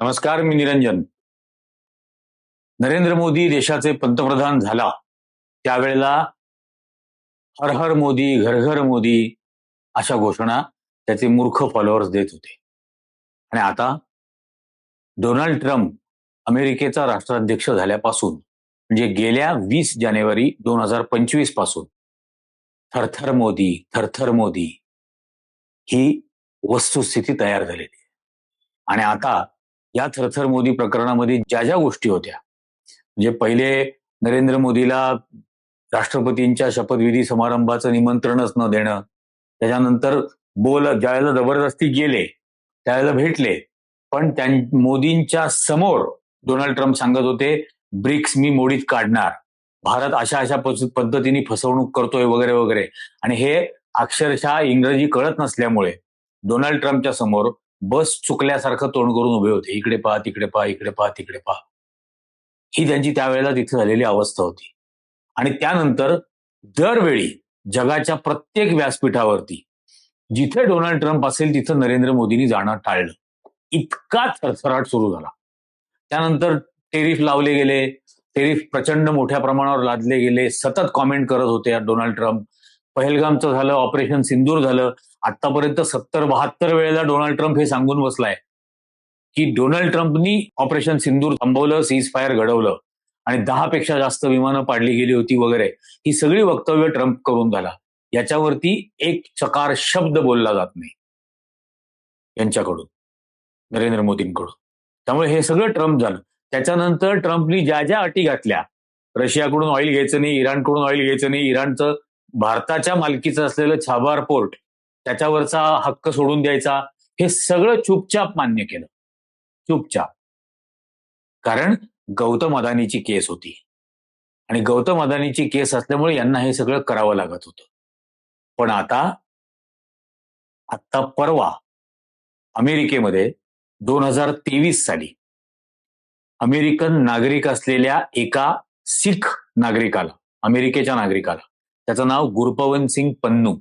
नमस्कार, मी निरंजन. नरेंद्र मोदी देशाचे पंतप्रधान झाला त्यावेळेला हर हर मोदी, घर घर मोदी अशा घोषणा त्याचे मूर्ख फॉलोअर्स देत होते. आणि आता डोनाल्ड ट्रम्प अमेरिकेचा राष्ट्राध्यक्ष झाल्यापासून म्हणजे गेल्या 20 जानेवारी 2025 पासून थरथर मोदी, थरथर मोदी ही वस्तुस्थिती तयार झालेली आहे. आणि आता या थरथर मोदी प्रकरणामध्ये ज्या ज्या गोष्टी होत्या, म्हणजे पहिले नरेंद्र मोदीला राष्ट्रपतींच्या शपथविधी समारंभाचं निमंत्रणच न देणं, त्याच्यानंतर ज्यावेळेला जबरदस्ती गेले त्यावेळेला भेटले, पण मोदींच्या समोर डोनाल्ड ट्रम्प सांगत होते ब्रिक्स मी मोडीत काढणार, भारत अशा अशा पद्धतीने फसवणूक करतोय वगैरे वगैरे. आणि हे अक्षरशः इंग्रजी कळत नसल्यामुळे डोनाल्ड ट्रम्पच्या समोर बस चुकल्यासारखं तोंड करून उभे होते. इकडे पहा, तिकडे पहा, इकडे पहा, तिकडे पहा. ही त्यांची त्यावेळेला तिथे झालेली अवस्था होती. आणि त्यानंतर दरवेळी जगाच्या प्रत्येक व्यासपीठावरती जिथे डोनाल्ड ट्रम्प असेल तिथं नरेंद्र मोदींनी जाणं टाळलं. इतका थरथराट सुरू झाला. त्यानंतर टेरिफ लावले गेले, टेरिफ प्रचंड मोठ्या प्रमाणावर लादले गेले, सतत कॉमेंट करत होते डोनाल्ड ट्रम्प. पहलगामचं झालं, ऑपरेशन सिंदूर झालं. आतापर्यंत 70-72 वेळेला डोनाल्ड ट्रम्प हे सांगून बसलाय की डोनाल्ड ट्रम्पनी ऑपरेशन सिंदूर थांबवलं, सीज फायर घडवलं आणि 10 पेक्षा जास्त विमानं पाडली गेली होती वगैरे. ही सगळी वक्तव्य ट्रम्प करून झाला. याच्यावरती एक चकार शब्द बोलला जात नाही यांच्याकडून, नरेंद्र मोदींकडून. त्यामुळे हे सगळं ट्रम्प झालं. त्याच्यानंतर ट्रम्पनी ज्या ज्या अटी घातल्या, रशियाकडून ऑइल घ्यायचं नाही, इराणकडून ऑइल घ्यायचं नाही, इराणचं भारताच्या मालकीचं असलेलं छाबार पोर्ट त्याच्यावरचा हक्क सोडून द्यायचा, हे सगळं चुपचाप मान्य केलं. चुपचाप. कारण गौतम अदानीची केस होती आणि गौतम अदानीची केस असल्यामुळे यांना हे सगळं करावं लागत होतं. पण आता परवा अमेरिकेमध्ये 2023 साली अमेरिकन नागरिक असलेल्या एका सिख नागरिकाला, अमेरिकेच्या नागरिकाला, त्याचं नाव गुरपवन सिंग पन्नू,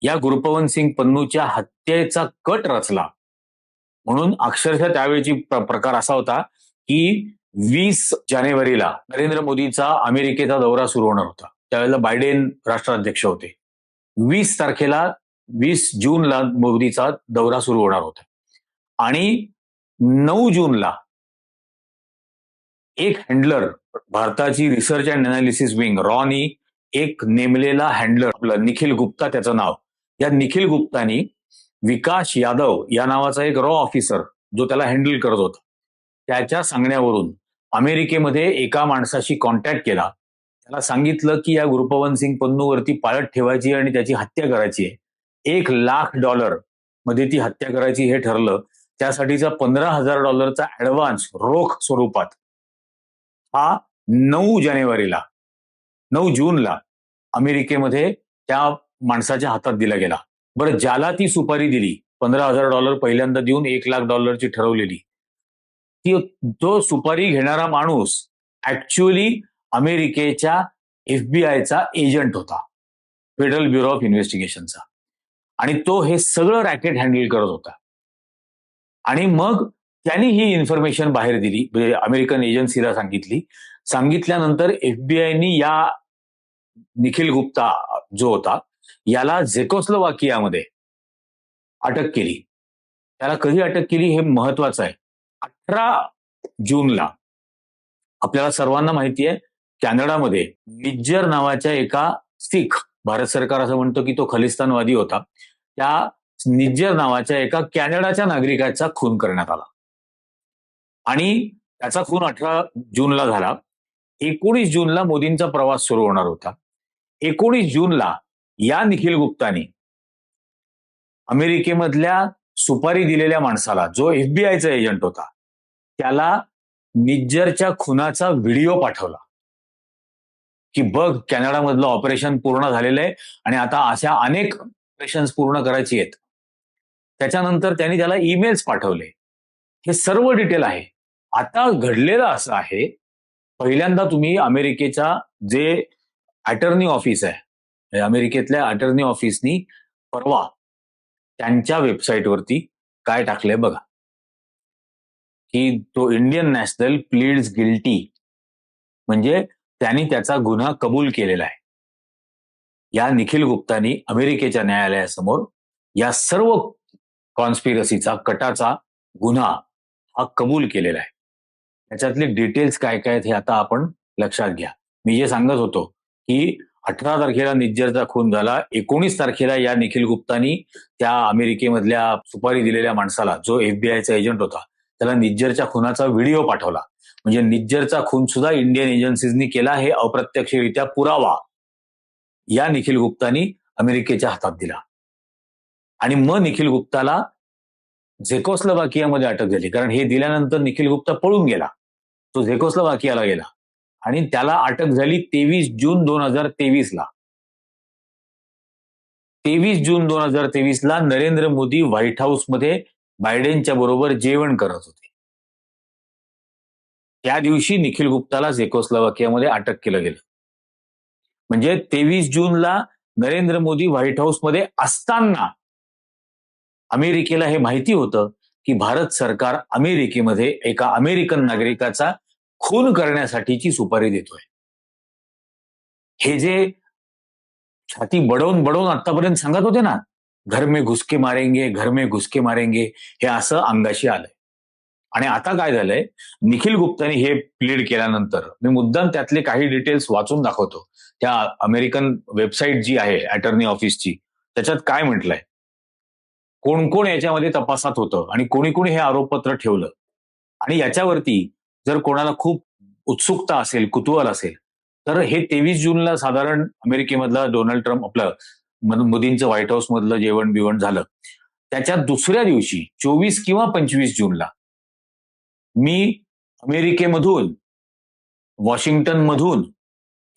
या गुरपवन सिंग पन्नूच्या हत्येचा कट रचला. म्हणून अक्षरशः त्यावेळेची प्रकार असा होता की 20 जानेवारीला नरेंद्र मोदीचा अमेरिकेचा दौरा सुरू होणार होता. त्यावेळेला बायडेन राष्ट्राध्यक्ष होते. 20 जूनला मोदीचा दौरा सुरू होणार होता आणि 9 जूनला एक हँडलर, भारताची research and analysis wing Ronnie एक नेमलेला हँडलर, आपलं निखिल गुप्ता त्याचं नाव, या निखिल गुप्तानी विकास यादव या नावाचा एक रॉ ऑफिसर जो त्याला हँडल करत होता, त्याच्या सांगण्यावरून अमेरिकेमध्ये एका माणसाशी कॉन्टॅक्ट केला. त्याला सांगितलं की या गुरपवन सिंग पन्नूवरती पाळत ठेवायची आणि त्याची हत्या करायची आहे. $1,00,000 मध्ये ती हत्या करायची हे ठरलं. त्यासाठीचा $15,000 ऍडव्हान्स रोख स्वरूपात हा 9 जूनला अमेरिकेमध्ये त्या माणसाच्या हातात दिला गेला. बरं, ज्याला ती सुपारी दिली, $15,000 पहिल्यांदा देऊन $1,00,000 ठरवलेली, तो सुपारी घेणारा माणूस ऍक्च्युअली अमेरिकेच्या FBI एजंट होता, फेडरल ब्युरो ऑफ इन्व्हेस्टिगेशनचा. आणि तो हे सगळं रॅकेट हँडल करत होता. आणि मग त्यांनी ही इन्फॉर्मेशन बाहेर दिली, म्हणजे अमेरिकन एजन्सीला सांगितली. सांगितल्यानंतर FBIनी या निखिल गुप्ता जो होता याला झेकोस्लोवाकियामध्ये अटक केली. त्याला कधी अटक केली हे महत्वाचं आहे. 18 जूनला आपल्याला सर्वांना माहिती आहे, कॅनडामध्ये निज्जर नावाच्या एका सिख, भारत सरकार असं म्हणतो की तो खलिस्तानवादी होता, त्या निज्जर नावाच्या एका कॅनडाच्या नागरिकाचा खून करण्यात आला. आणि त्याचा खून 18 जूनला झाला. 19 जूनला मोदींचा प्रवास सुरू होणार होता. 19 जूनला या निखिल गुप्तानी अमेरिकेमधल्या सुपारी दिलेल्या माणसाला, जो FBIचा एजंट होता, त्याला निज्जरच्या खुनाचा व्हिडिओ पाठवला की बघ, कॅनडामधलं ऑपरेशन पूर्ण झालेलं आहे आणि आता अशा अनेक ऑपरेशन पूर्ण करायची आहेत. त्याच्यानंतर त्यांनी त्याला ईमेल्स पाठवले. हे सर्व डिटेल आहे. आता घडलेलं असं आहे, पहिल्यांदा तुम्ही अमेरिकेचा जे अटर्नी ऑफिस आहे, अमेरिकेतल्या अटर्नी ऑफिसनी परवा त्यांच्या वेबसाईटवरती काय टाकलंय बघा. की तो इंडियन नॅशनल प्लीड्स गिल्टी, म्हणजे त्यांनी त्याचा गुन्हा कबूल केलेला आहे. या निखिल गुप्तानी अमेरिकेच्या न्यायालयासमोर या सर्व कॉन्स्पिरसीचा, कटाचा गुन्हा हा कबूल केलेला आहे. त्याच्यातले डिटेल्स काय काय हे आता आपण लक्षात घ्या. मी जे सांगत होतो की 18 तारखेला निज्जरचा खून झाला, 19 तारखेला या निखिल गुप्तानी त्या अमेरिकेमधल्या सुपारी दिलेल्या माणसाला, जो एफबीआयचा एजंट होता, त्याला निज्जरच्या खुनाचा व्हिडिओ पाठवला. म्हणजे निज्जरचा खून सुद्धा इंडियन एजन्सीजनी केला हे अप्रत्यक्षरित्या पुरावा या निखिल गुप्तानी अमेरिकेच्या हातात दिला. आणि मग निखिल गुप्ताला झेकोस्लोवाकियामध्ये अटक झाली, कारण हे दिल्यानंतर निखिल गुप्ता पळून गेला. तो झेकोस्लोवाकियाला गेला आणि त्याला अटक झाली 23 जून 2023 ला. 23 जून 2023 ला नरेंद्र मोदी व्हाईट हाऊसमध्ये बायडेनच्या बरोबर जेवण करत होते. त्या दिवशी निखिल गुप्ताला झेकोस्लोवाकियामध्ये अटक केलं गेलं. म्हणजे 23 जूनला नरेंद्र मोदी व्हाईट हाऊसमध्ये असताना अमेरिकेला हे माहिती होतं की भारत सरकार अमेरिकेमध्ये एका अमेरिकन नागरिकाचा खून करण्यासाठीची सुपारी देतोय. हे जे छाती बडवून बडवून आतापर्यंत सांगत होते ना, घर में घुसके मारेंगे, घर में घुसके मारेंगे, हे असं अंगाशी आलंय. आणि आता काय झालंय, निखिल गुप्ताने हे प्लीड केल्यानंतर मी मुद्दाम त्यातले काही डिटेल्स वाचून दाखवतो. त्या अमेरिकन वेबसाईट जी आहे अटर्नी ऑफिसची, त्याच्यात काय म्हटलंय, कोण कोण याच्यामध्ये तपासात होतं आणि कोणी कोणी हे आरोपपत्र ठेवलं. आणि याच्यावरती जर कोणाला खूप उत्सुकता असेल, कुतूहल असेल, तर हे 23 जूनला साधारण अमेरिकेमधला डोनाल्ड ट्रम्प आपलं मोदींचं व्हाईट हाऊस मधलं जेवण बिवण झालं. त्याच्या दुसऱ्या दिवशी 24 किंवा 25 जूनला मी अमेरिकेमधून, वॉशिंग्टन मधून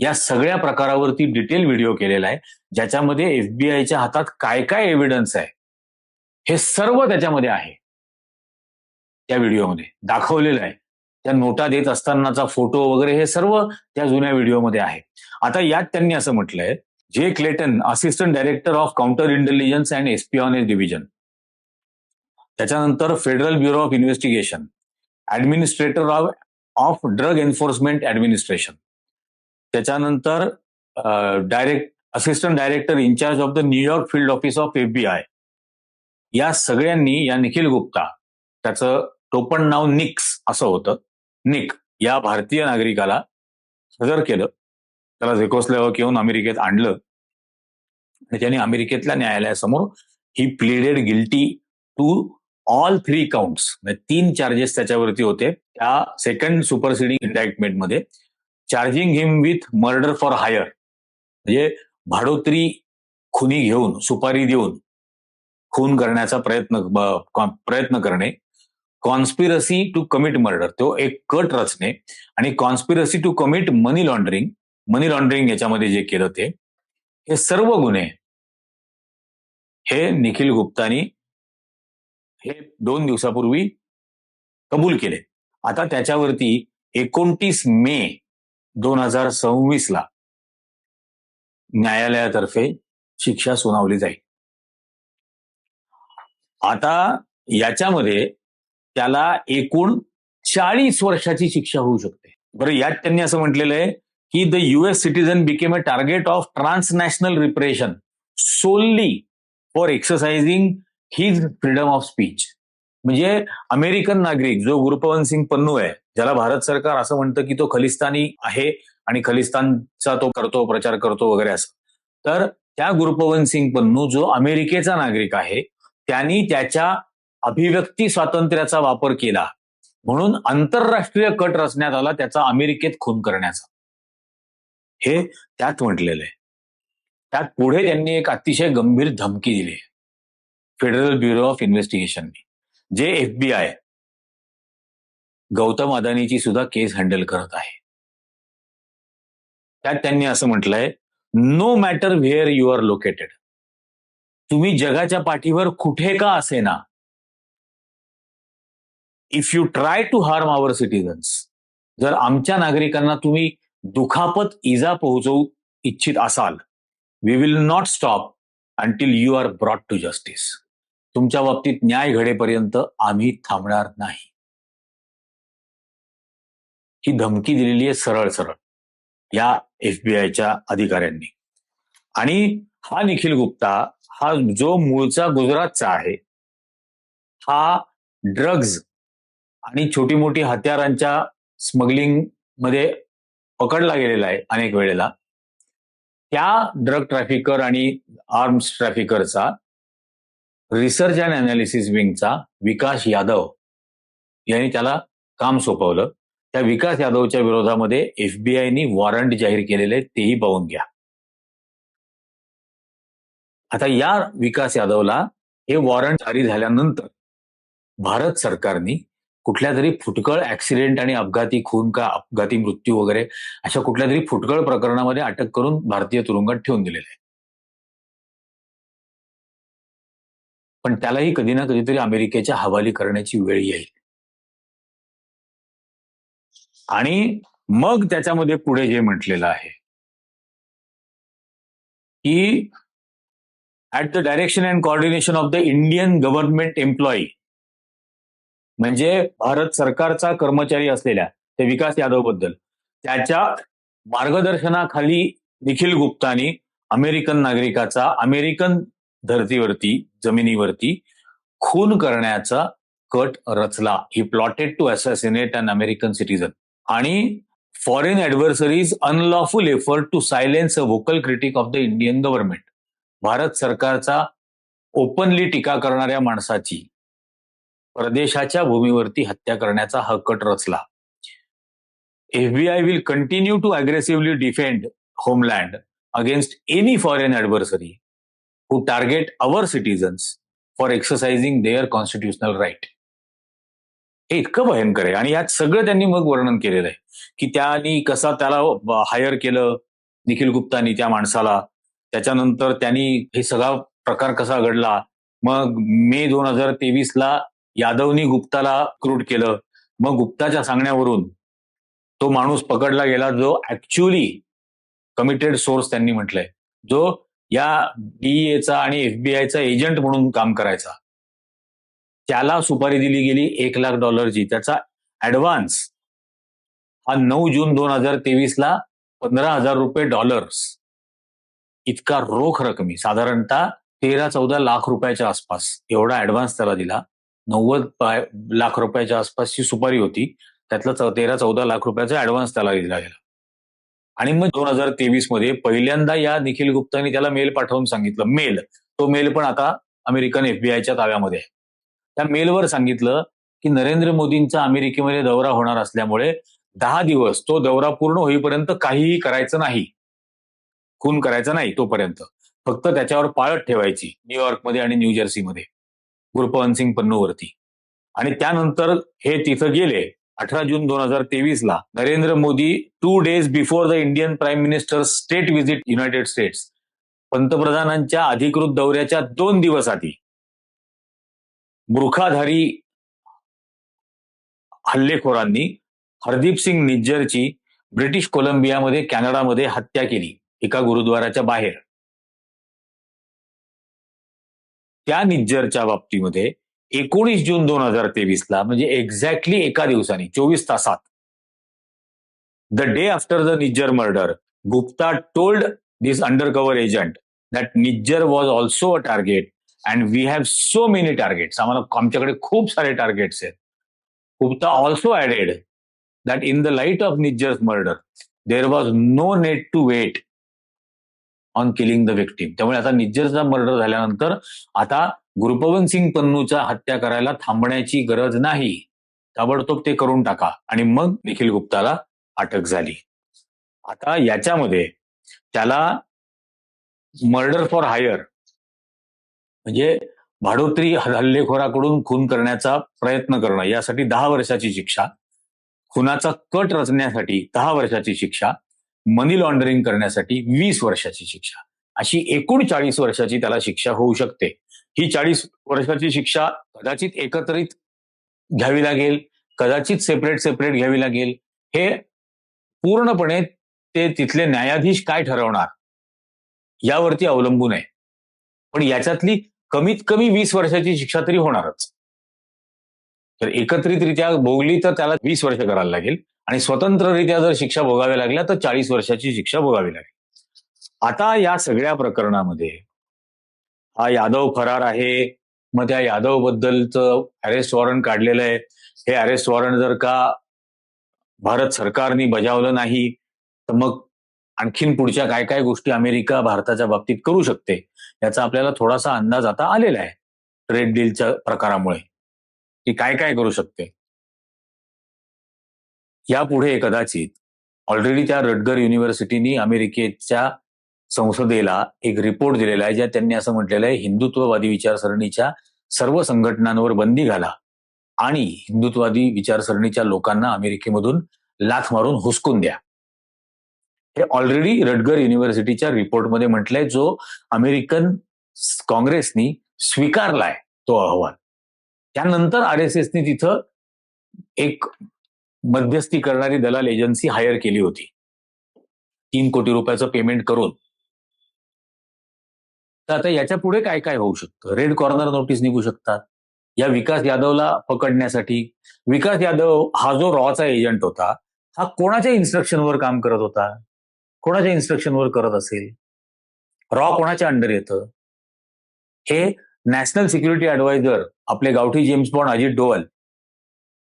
या सगळ्या प्रकारावरती डिटेल व्हिडिओ केलेला आहे, ज्याच्यामध्ये एफबीआयच्या हातात काय काय एव्हिडन्स आहे हे सर्व त्याच्यामध्ये आहे. त्या व्हिडिओमध्ये दाखवलेलं आहे. त्या नोटा देत असतानाचा फोटो वगैरे हे सर्व त्या जुन्या व्हिडिओमध्ये आहे. आता यात त्यांनी असं म्हटलंय, Jay Clayton, assistant director of counter intelligence and espionage division, त्याच्यानंतर federal bureau of investigation, administrator of drug enforcement administration, त्याच्यानंतर assistant director in charge of the New York field office of FBI, या सगळ्यांनी या निखिल गुप्ता, त्याचं टोपण नाव निक्स असं होतं, निक या भारतीय नागरिकाला हजर केलं. त्याला झेकोस्लोवाकियाहून अमेरिकेत आणलं आणि त्यांनी अमेरिकेतल्या न्यायालयासमोर he pleaded guilty to all 3 counts, 3 charges त्याच्यावरती होते. त्या सेकंड सुपरसिडिंग इंडाइटमेंटमध्ये charging him with murder for hire, म्हणजे भाडोत्री खुनी घेऊन, सुपारी देऊन खून करण्याचा प्रयत्न करणे, कॉन्स्पिरसी टू कमिट मर्डर, तो एक कट रचणे, आणि conspiracy to commit money laundering याच्यामध्ये जे केलं ते, हे सर्व गुन्हे हे निखिल गुप्तानी हे 2 दिवसापूर्वी कबूल केले. आता त्याच्यावरती 29 मे 2026 ला न्यायालयातर्फे शिक्षा सुनावली जाईल. आता याच्यामध्ये त्याला एकूण 40 वर्षाची शिक्षा होऊ शकते. बरं, यात त्यांनी असं म्हटलेलं आहे की the US citizen became a target of transnational repression solely for exercising his freedom of speech. म्हणजे अमेरिकन नागरिक जो गुरुपवन सिंग पन्नू आहे, ज्याला भारत सरकार असं म्हणतं की तो खलिस्तानी आहे आणि खलिस्तानचा तो करतो, प्रचार करतो वगैरे असं, तर त्या गुरुपवन सिंग पन्नू जो अमेरिकेचा नागरिक आहे, त्यांनी त्याच्या अभिव्यक्ती स्वातंत्र्याचा वापर केला म्हणून आंतरराष्ट्रीय कट रचण्यात आला त्याचा अमेरिकेत खून करण्याचा, हे त्यात म्हटलेलं आहे. त्यात पुढे त्यांनी एक अतिशय गंभीर धमकी दिली फेडरल ब्युरो ऑफ इन्व्हेस्टिगेशननी, जे एफबीआय गौतम अदानीची सुद्धा केस हँडल करत आहे. त्यात त्यांनी असं म्हटलंय, no matter where you are located, तुम्ही जगाच्या पाठीवर कुठे का असेना, if you try to harm our citizens, जर आमच्या नागरिकांना तुम्ही दुखापत, इजा पोहोचवू इच्छित असाल, we will not stop until you are brought to justice, तुमच्या बाबतीत न्याय घडेपर्यंत आम्ही थांबणार नाही. ही धमकी दिलेली आहे सरळ सरळ या एफबीआयच्या अधिकाऱ्यांनी. आणि हा निखिल गुप्ता हा जो मूळचा गुजरातचा आहे, हा ड्रग्ज आणि छोटी मोठी हत्यारांच्या स्मगलिंग मध्ये पकडला गेलेला आहे अनेक वेळेला. त्या ड्रग ट्रॅफिकर आणि आर्म्स ट्रॅफिकरचा रिसर्च अँड अनालिसिस विंगचा विकास यादव यांनी त्याला काम सोपवलं. त्या विकास यादवच्या विरोधामध्ये एफबीआयनी वॉरंट जाहीर केलेले तेही पाहून घ्या. आता या विकास यादवला हे वॉरंट जारी झाल्यानंतर भारत सरकारने कुठल्या तरी फुटकळ ऍक्सिडेंट आणि अपघाती खून का अपघाती मृत्यू वगैरे अशा कुठल्या तरी फुटकळ प्रकरणामध्ये अटक करून भारतीय तुरुंगात ठेवून दिलेले आहे. पण त्यालाही कधी ना कधीतरी अमेरिकेच्या हवाली करण्याची वेळ येईल. आणि मग त्याच्यामध्ये पुढे जे म्हटलेलं आहे की at the direction and coordination of the Indian government employee, म्हणजे भारत सरकारचा कर्मचारी असलेल्या ते विकास यादव बद्दल त्याच्या मार्गदर्शनाखाली निखिल गुप्तानी अमेरिकन नागरिकाचा अमेरिकन धर्तीवरती जमिनीवरती खून करण्याचा कट रचला. He plotted to assassinate an American citizen. आणि foreign adversaries unlawful effort to silence a vocal critic of the Indian government. Bharat सरकारचा ओपनली टीका करणाऱ्या माणसाची प्रदेशाच्या भूमीवरती हत्या करण्याचा हा कट रचला. FBI will continue to aggressively defend homeland against any foreign adversary who target our citizens for exercising their constitutional right. हे इतकं भयंकर आहे. आणि यात सगळं त्यांनी मग वर्णन केलेलं आहे की त्यांनी कसा त्याला हायर केलं निखिल गुप्तानी त्या माणसाला, त्याच्यानंतर त्यांनी हे सगळा प्रकार कसा घडला, मग मे 2023ला यादवनी गुप्ताला क्रूट केलं, मग गुप्ताच्या सांगण्यावरून तो माणूस पकडला गेला जो ऍक्च्युअली कमिटेड सोर्स त्यांनी म्हटलंय, जो या डीईएचा आणि एफबीआयचा एजंट म्हणून काम करायचा. त्याला सुपारी दिली गेली $1,00,000ची. त्याचा ऍडव्हान्स हा 9 जून 2023ला $15,000 इतका रोख रकमी, साधारणतः 13-14 लाख रुपयाच्या आसपास एवढा ऍडव्हान्स त्याला दिला. 90 लाख रुपयाच्या आसपासची सुपारी होती, त्यातला 13-14 लाख रुपयाचा ऍडव्हान्स त्याला दिला गेला. आणि मग 2023 मध्ये पहिल्यांदा या निखिल गुप्तानी त्याला मेल पाठवून सांगितलं, मेल, तो मेल पण आता अमेरिकन एफबीआयच्या ताब्यामध्ये आहे. त्या मेलवर सांगितलं की नरेंद्र मोदींचा अमेरिकेमध्ये दौरा होणार असल्यामुळे 10 दिवस तो दौरा पूर्ण होईपर्यंत काहीही करायचं नाही, खून करायचा नाही तोपर्यंत, फक्त त्याच्यावर पाळत ठेवायची न्यूयॉर्कमध्ये आणि न्यूजर्सीमध्ये गुरपवन सिंग पन्नूवरती. आणि त्यानंतर हे तिथं गेले. 18 जून 2023ला Narendra Modi 2 days before the Indian prime minister state visit United States, पंतप्रधानांच्या अधिकृत दौऱ्याच्या 2 दिवस आधी बुरखाधारी हल्लेखोरांनी हरदीप सिंग निज्जरची ब्रिटिश कोलंबियामध्ये कॅनडामध्ये हत्या केली एका गुरुद्वाराच्या बाहेर. त्या निज्जरच्या बाबतीमध्ये 19 जून 2023ला म्हणजे एक्झॅक्टली एका दिवसाने 24 तासात, the day after the Nijjar murder, Gupta told this undercover agent that Nijjar was also a target and we have so many targets. आमच्याकडे खूप सारे टार्गेट्स आहेत. Gupta also added that in the light of Nijjar's murder, there was no need to wait on killing the victim. त्यामुळे आता निज्जरचा murder झाल्यानंतर आता गुरपवन सिंग पन्नूचा हत्या करायला थांबण्याची गरज नाही, ताबडतोब ते करून टाका. आणि मग निखिल गुप्ताला अटक झाली. आता याच्यामध्ये त्याला मर्डर फॉर हायर म्हणजे भाडोत्री हल्लेखोराकडून खून करण्याचा प्रयत्न करणं यासाठी 10 वर्षाची शिक्षा, खुनाचा कट रचण्यासाठी 10 वर्षाची शिक्षा, मनी लॉन्ड्रिंग करण्यासाठी 20 वर्षाची शिक्षा, अशी एकूण 40 वर्षाची त्याला शिक्षा होऊ शकते. ही 40 वर्षाची शिक्षा कदाचित एकत्रित घ्यावी लागेल, कदाचित सेपरेट घ्यावी लागेल. हे पूर्णपणे ते तिथले न्यायाधीश काय ठरवणार यावरती अवलंबून आहे. पण याच्यातली कमीत कमी 20 वर्षाची शिक्षा तरी होणारच. तर एकत्रितरित्या भोगली तर त्याला 20 वर्ष करायला लागेल, आणि स्वतंत्ररित्या जर शिक्षा भोगाव्या लागल्या तर 40 वर्षाची शिक्षा भोगावी लागेल. आता या सगळ्या प्रकरणामध्ये हा यादव फरार आहे, मग त्या यादव बद्दलचं अरेस्ट वॉरंट काढलेलं आहे. हे अरेस्ट वॉरंट जर का भारत सरकारने बजावलं नाही तर मग आणखीन पुढच्या काय काय गोष्टी अमेरिका भारताच्या बाबतीत करू शकते याचा आपल्याला थोडासा अंदाज आता आलेला आहे ट्रेड डीलच्या प्रकारामुळे, की काय काय करू शकते. यापुढे कदाचित ऑलरेडी त्या रटगर युनिव्हर्सिटीनी अमेरिकेच्या संसदेला एक रिपोर्ट दिलेला आहे, ज्यात त्यांनी असं म्हटलेलं आहे, हिंदुत्ववादी विचारसरणीच्या सर्व संघटनांवर बंदी घाला आणि हिंदुत्ववादी विचारसरणीच्या लोकांना अमेरिकेमधून लाथ मारून हुसकून द्या. हे ऑलरेडी रटगर युनिव्हर्सिटीच्या रिपोर्टमध्ये म्हटलंय, जो अमेरिकन काँग्रेसनी स्वीकारलाय तो अहवाल. त्यानंतर RSSनी तिथं एक मध्यस्थी करणारी दलाल एजन्सी हायर केली होती 3 कोटी रुपयाचं पेमेंट करून. तर आता याच्या पुढे काय काय होऊ शकतं? रेड कॉर्नर नोटीस निघू शकतात या विकास यादवला पकडण्यासाठी. विकास यादव हा जो रॉचा एजंट होता, हा कोणाच्या इन्स्ट्रक्शनवर काम करत होता? कोणाच्या इन्स्ट्रक्शनवर करत असेल? रॉ कोणाच्या अंडर येतं? हे नॅशनल सिक्युरिटी ॲडवायझर आपले गावठी जेम्स बॉन्ड अजित डोवल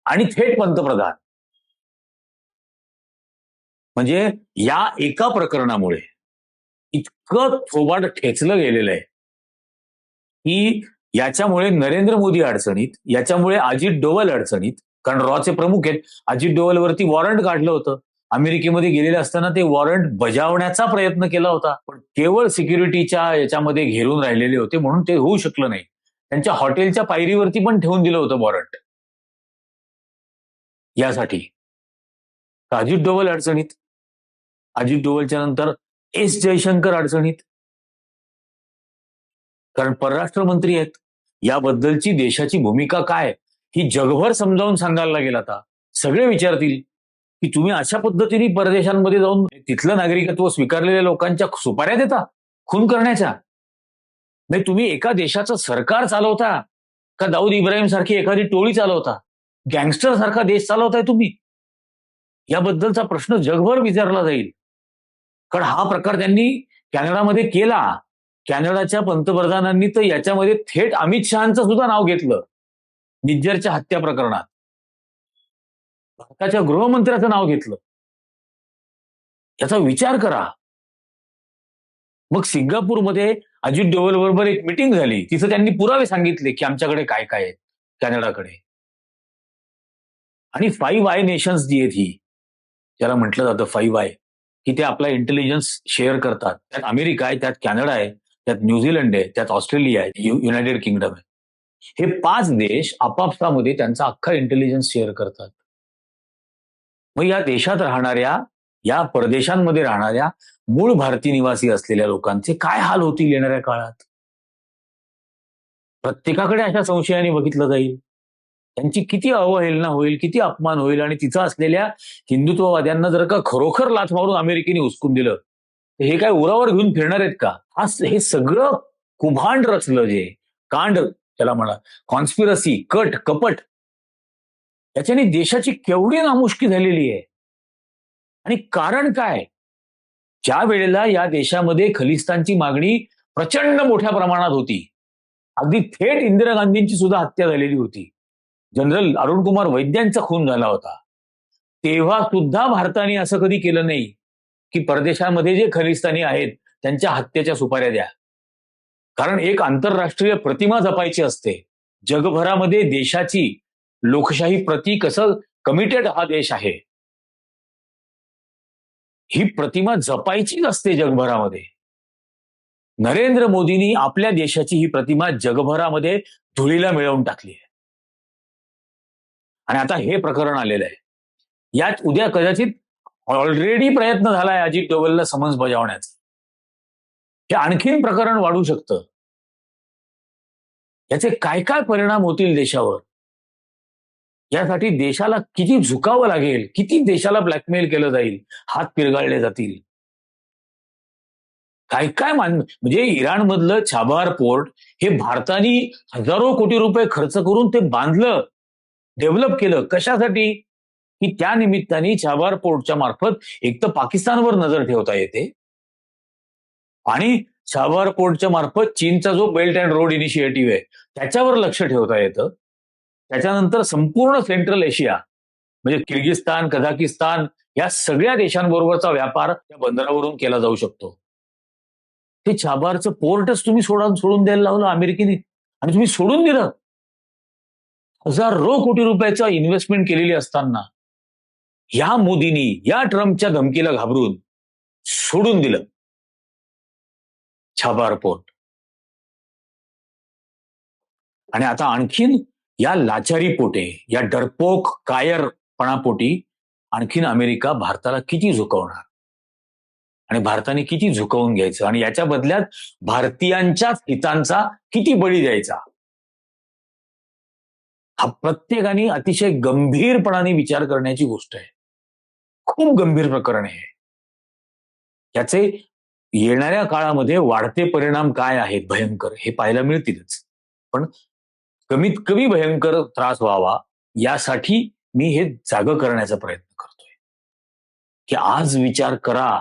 आणि थेट पंतप्रधान, म्हणजे या एका प्रकरणामुळे इतकं थोबाड ठेचलं गेलेलं आहे की याच्यामुळे नरेंद्र मोदी अडचणीत, याच्यामुळे अजित डोवल अडचणीत, कारण रॉचे प्रमुख आहेत. अजित डोवलवरती वॉरंट काढलं होतं. अमेरिकेमध्ये गेलेले असताना ते वॉरंट बजावण्याचा प्रयत्न केला होता, पण केवळ सिक्युरिटीच्या याच्यामध्ये घेरून राहिलेले होते म्हणून ते होऊ शकलं नाही. त्यांच्या हॉटेलच्या पायरीवरती पण ठेवून दिलं होतं वॉरंट यासाठी. अजित डोवल अडचणीत. अजित डोवलच्या नंतर जयशंकर अडचणीत, कारण परराष्ट्र मंत्री आहेत. याबद्दलची देशाची भूमिका काय ही जगभर समजावून सांगायला लागेल. आता सगळे विचारतील की तुम्ही अशा पद्धतीने परदेशांमध्ये जाऊन तिथलं नागरिकत्व स्वीकारलेल्या लोकांच्या सुपाऱ्या देता खून करण्याच्या. नाही, तुम्ही एका देशाचं सरकार चालवता का दाऊद इब्राहिम सारखी एखादी टोळी चालवता? गँगस्टर सारखा देश चालवताय तुम्ही? याबद्दलचा प्रश्न जगभर विचारला जाईल. कारण हा प्रकार त्यांनी कॅनडामध्ये केला. कॅनडाच्या पंतप्रधानांनी तर याच्यामध्ये थेट अमित शहांचं सुद्धा नाव घेतलं निज्जरच्या हत्या प्रकरणात. भारताच्या गृहमंत्र्याचं नाव घेतलं. याचा विचार करा. मग सिंगापूरमध्ये अजित डोवल बरोबर एक मीटिंग झाली, तिथं त्यांनी पुरावे सांगितले की आमच्याकडे काय काय आहेत कॅनडाकडे. आणि 5 आय नेशन्स जी आहेत, ही ज्याला म्हटलं जातं 5 आय, की ते आपला इंटेलिजन्स शेअर करतात. त्यात अमेरिका आहे, त्यात कॅनडा आहे, त्यात न्यूझीलंड आहे, त्यात ऑस्ट्रेलिया आहे, युनायटेड किंगडम आहे. हे 5 देश आपापसामध्ये त्यांचा अख्खा इंटेलिजन्स शेअर करतात. मग या देशात राहणाऱ्या, या परदेशांमध्ये राहणाऱ्या मूळ भारतीय निवासी असलेल्या लोकांचे काय हाल होतील येणाऱ्या काळात? प्रत्येकाकडे अशा संशयाने बघितलं जाईल. त्यांची किती अवहेलना होईल, किती अपमान होईल. आणि तिथं असलेल्या हिंदुत्ववाद्यांना जर का खरोखर लाथ मारून अमेरिकेने हुसकून दिलं, तर हे काय उरावर घेऊन फिरणार आहेत का? हे सगळं कुभांड रचलं, जे कांड त्याला म्हणा, कॉन्स्पिरसी, कपट, याच्याने देशाची केवढी नामुष्की झालेली आहे. आणि कारण काय? ज्या वेळेला या देशामध्ये खलिस्तानची मागणी प्रचंड मोठ्या प्रमाणात होती, अगदी थेट इंदिरा गांधींची सुद्धा हत्या झालेली होती, जनरल अरुण कुमार वैद्यांचा खून झाला होता, तेव्हा सुद्धा भारताने असं कधी केलं नाही की परदेशामध्ये जे खलिस्तानी आहेत त्यांच्या हत्येच्या सुपाऱ्या द्या. कारण एक आंतरराष्ट्रीय प्रतिमा जपायची असते. जगभरामध्ये देशाची लोकशाही प्रती कसं कमिटेड हा देश आहे, ही प्रतिमा जपायचीच असते जगभरामध्ये. नरेंद्र मोदींनी आपल्या देशाची ही प्रतिमा जगभरामध्ये धुळीला मिळवून टाकली आहे. आणि आता हे प्रकरण आलेलं आहे. यात उद्या कदाचित ऑलरेडी प्रयत्न झालाय अजित डोवलला समन्स बजावण्याचा. हे आणखीन प्रकरण वाढू शकतं. याचे काय काय परिणाम होतील देशावर, यासाठी देशाला किती झुकावं लागेल, किती देशाला ब्लॅकमेल केलं जाईल, हात पिरगाळले जातील, काय काय म्हणजे इराणमधलं छाबार पोर्ट हे भारताने हजारो कोटी रुपये खर्च करून ते बांधलं, डेव्हलप केलं. कशासाठी? की त्या निमित्ताने चाबार पोर्टच्या मार्फत एक तर पाकिस्तानवर नजर ठेवता येते आणि चाबार पोर्टच्या मार्फत चीनचा जो बेल्ट अँड रोड इनिशिएटिव्ह आहे त्याच्यावर लक्ष ठेवता येतं. त्याच्यानंतर संपूर्ण सेंट्रल एशिया म्हणजे किर्गिस्तान, कझाकिस्तान या सगळ्या देशांबरोबरचा व्यापार त्या बंदरावरून केला जाऊ शकतो. ते चाबारचं पोर्टच तुम्ही सोडून द्यायला लावलं अमेरिकेने आणि तुम्ही सोडून दिलं. हजारो कोटी रुपयाचा इन्व्हेस्टमेंट केलेली असताना या मोदींनी या ट्रम्पच्या धमकीला घाबरून सोडून दिलं चाबार पोर्ट. आणि आता आणखीन या लाचारी पोटे, या डरपोक कायरपणापोटी आणखीन अमेरिका भारताला किती झुकवणार आणि भारताने किती झुकवून घ्यायचं आणि याच्या बदल्यात भारतीयांच्याच हितांचा किती बळी द्यायचा, हा प्रत्येकाने अतिशय गंभीरपणाने विचार करण्याची गोष्ट आहे. खूप गंभीर प्रकरण आहे. याचे येणाऱ्या काळामध्ये वाढते परिणाम काय आहेत भयंकर हे पाहायला मिळतीलच. पण कमीत कमी भयंकर त्रास व्हावा यासाठी मी हे जागं करण्याचा प्रयत्न करतोय की आज विचार करा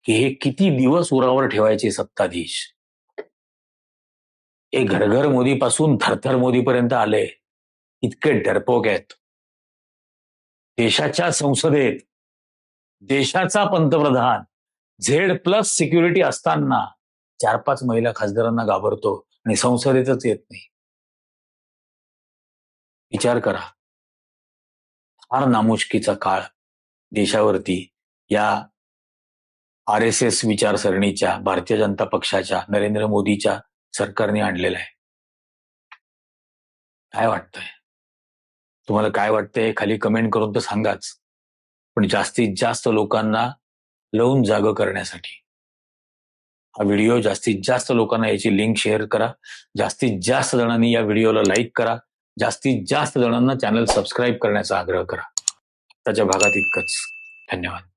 की हे किती दिवस उरावर ठेवायचे सत्ताधीश. हे घरघर मोदी पासून थरथर मोदीपर्यंत आले, इतके डरपोक आहेत. देशाच्या संसदेत देशाचा पंतप्रधान Z+ सिक्युरिटी असताना 4-5 महिला खासदारांना घाबरतो आणि संसदेतच येत नाही. विचार करा, फार नामुष्कीचा काळ देशावरती या RSS विचारसरणीच्या भारतीय जनता पक्षाच्या नरेंद्र मोदीच्या सरकारने आणलेला आहे. काय वाटतंय तुम्हाला? काय वाटतंय खाली कमेंट करून तर सांगाच. पण जास्तीत जास्त लोकांना लावून जागं करण्यासाठी हा व्हिडिओ जास्तीत जास्त लोकांना याची लिंक शेअर करा. जास्तीत जास्त जणांनी या व्हिडिओला लाईक करा. जास्तीत जास्त जणांना चॅनल सबस्क्राईब करण्याचा आग्रह करा. आताच्या भागात इतकंच. धन्यवाद.